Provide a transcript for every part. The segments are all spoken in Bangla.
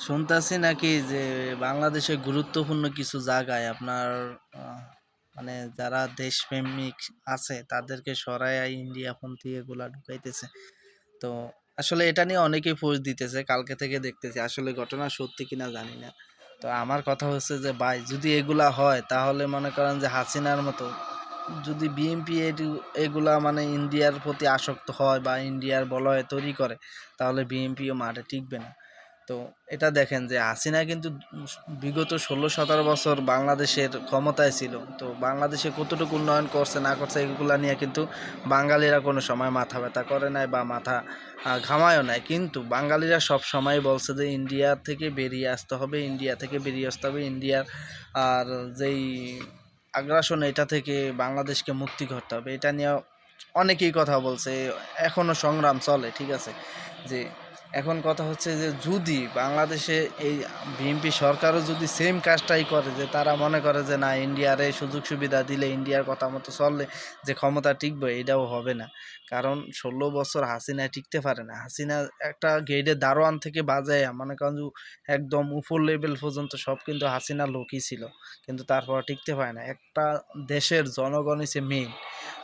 শুনতাছি নাকি যে বাংলাদেশে গুরুত্বপূর্ণ কিছু জায়গায় আপনার মানে যারা দেশপ্রেমিক আছে তাদেরকে সরাইয়া ইন্ডিয়াপন্থী এগুলা ঢুকাইতেছে। তো আসলে এটা নিয়ে অনেকেই পোস্ট দিতেছে, কালকে থেকে দেখতেছি। আসলে ঘটনা সত্যি কিনা জানি না। তো আমার কথা হচ্ছে যে ভাই, যদি এগুলা হয় তাহলে মনে করেন যে হাসিনার মতো যদি বিএনপি এগুলা মানে ইন্ডিয়ার প্রতি আসক্ত হয় বা ইন্ডিয়ার বলয় তৈরি করে, তাহলে বিএনপিও মাঠে টিকবে না। তো এটা দেখেন যে হাসিনা কিন্তু বিগত 16-17 বছর বাংলাদেশের ক্ষমতায় ছিল। তো বাংলাদেশে কতটুকু উন্নয়ন করছে না করছে এগুলা নিয়ে কিন্তু বাঙালিরা কোনো সময় মাথা ব্যথা করে নাই বা মাথা ঘামায়ও নাই। কিন্তু বাঙালিরা সব সময় বলছে যে ইন্ডিয়া থেকে বেরিয়ে আসতে হবে, ইন্ডিয়া থেকে বেরিয়ে আসতে হবে, ইন্ডিয়ার আর যেই আগ্রাসন এটা থেকে বাংলাদেশকে মুক্তি করতে হবে। এটা নিয়ে অনেকেই কথা বলছে, এখনও সংগ্রাম চলে, ঠিক আছে। যে এখন কথা হচ্ছে যে যদি বাংলাদেশে এই বিএনপি সরকারও যদি সেম কাজটাই করে, যে তারা মনে করে যে না, ইন্ডিয়ার এই সুযোগ সুবিধা দিলে, ইন্ডিয়ার কথা মতো চললে যে ক্ষমতা টিকবে, এটাও হবে না। কারণ 16 বছর হাসিনা টিকতে পারে না। হাসিনা একটা গেটে দারোয়ান থেকে বাজায় মনে করেন যে একদম উপর লেভেল পর্যন্ত সব কিন্তু হাসিনা লোকই ছিল, কিন্তু তারপর টিকতে পারে না। একটা দেশের জনগণ হচ্ছে মেইন,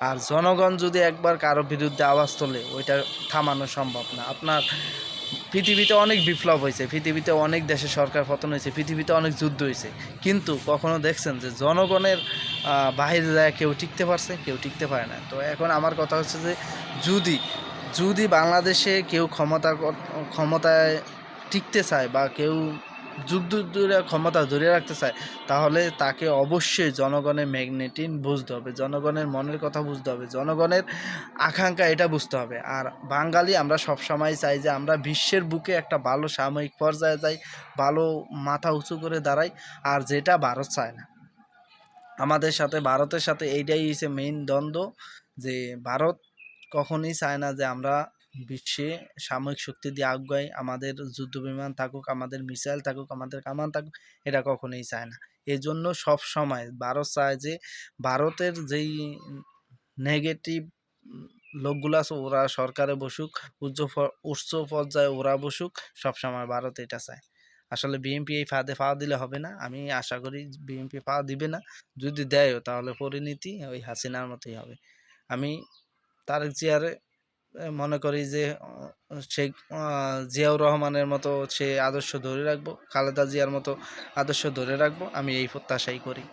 আর জনগণ যদি একবার কারো বিরুদ্ধে আওয়াজ তোলে, ওইটা থামানো সম্ভব না। আপনার পৃথিবীতে অনেক বিপ্লব হয়েছে, পৃথিবীতে অনেক দেশের সরকার পতন হয়েছে, পৃথিবীতে অনেক যুদ্ধ হয়েছে, কিন্তু কখনো দেখছেন যে জনগণের বাহিরে যায় কেউ টিকতে পারছে? কেউ টিকতে পারে না। তো এখন আমার কথা হচ্ছে যে যদি যদি বাংলাদেশে কেউ ক্ষমতায় টিকতে চায় বা কেউ যুগ যুগ ধরে ক্ষমতা ধরে রাখতে চায়, তাহলে তাকে অবশ্যই জনগণের ম্যাগনেটিন বুঝতে হবে, জনগণের মনের কথা বুঝতে হবে, জনগণের আকাঙ্ক্ষা এটা বুঝতে হবে। আর বাঙালি আমরা সব সময় চাই যে আমরা বিশ্বের বুকে একটা ভালো সাময়িক পর্যায়ে যাই, ভালো মাথা উঁচু করে দাঁড়াই। আর যেটা ভারত চায় না, আমাদের সাথে ভারতের সাথে এইটাই হচ্ছে মেইন দ্বন্দ্ব, যে ভারত কখনই চায় না যে আমরা বিশ্বে সামরিক শক্তি দিয়ে আগাই, আমাদের যুদ্ধ বিমান থাকুক, আমাদের মিসাইল থাকুক, আমাদের কামান থাকুক, এটা কখনোই চায় না। এই জন্য সব সময় ভারত চায় যে ভারতের যেই নেগেটিভ লোকগুলো আছে ওরা সরকারে বসুক, উচ্চ পর্যায়ে ওরা বসুক, সবসময় ভারত এটা চায়। আসলে বিএনপি এই ফাঁদে পা দিলে হবে না, আমি আশা করি বিএনপি পা দিবে না। যদি দেয়ও তাহলে পরিণতি ওই হাসিনার মতোই হবে। আমি তারেক জিয়ার মনে করি যে শেখ জিয়াউর রহমানের মতো সে আদর্শ ধরে রাখবো, খালেদা জিয়ার মতো আদর্শ ধরে রাখবো, আমি এই প্রত্যাশাই করি।